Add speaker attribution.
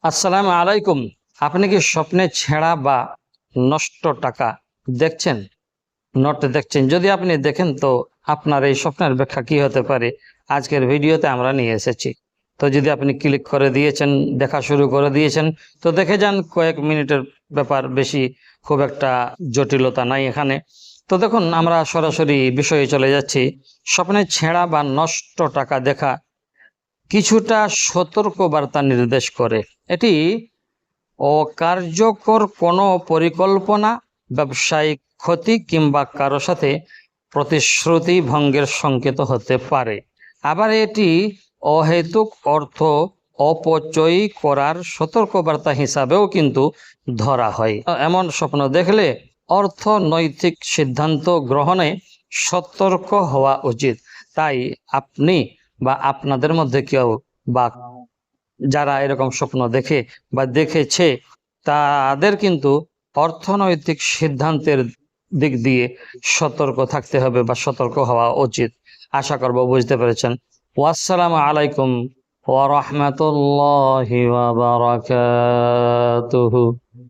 Speaker 1: আসসালামু আলাইকুম। আপনি কি স্বপ্নে ছেঁড়া বা নষ্ট টাকা দেখছেন, নোট দেখছেন? যদি আপনি দেখেন তো আপনার এই স্বপ্নের ব্যাখ্যা কি হতে পারে আজকের ভিডিওতে আমরা নিয়ে এসেছি। তো যদি আপনি ক্লিক করে দিয়েছেন, দেখা শুরু করে দিয়েছেন, তো দেখে যান, কয়েক মিনিটের ব্যাপার, বেশি খুব একটা জটিলতা নাই এখানে। তো দেখুন, আমরা সরাসরি বিষয়ে চলে যাচ্ছি। স্বপ্নে ছেঁড়া বা নষ্ট টাকা দেখা কিছুটা সতর্ক বার্তা নির্দেশ করে। এটি অকার্যকর কোনো পরিকল্পনা, ব্যবসায়িক ক্ষতি কিংবা কারো সাথে প্রতিশ্রুতি ভঙ্গের সংকেত হতে পারে। আবার এটি অহেতুক অর্থ অপচয় করার সতর্কবার্তা হিসাবেও কিন্তু ধরা হয়। এমন স্বপ্ন দেখলে অর্থনৈতিক সিদ্ধান্ত গ্রহণে সতর্ক হওয়া উচিত। তাই আপনি বা আপনাদের মধ্যে কেউ বা যারা এরকম স্বপ্ন দেখে বা দেখেছে, তাদের কিন্তু অর্থনৈতিক সিদ্ধান্তের দিক দিয়ে সতর্ক থাকতে হবে বা সতর্ক হওয়া উচিত। আশা করব বুঝতে পেরেছেন। ওয়াসসালামু আলাইকুম ওয়া রাহমাতুল্লাহি ওয়া বারাকাতুহু।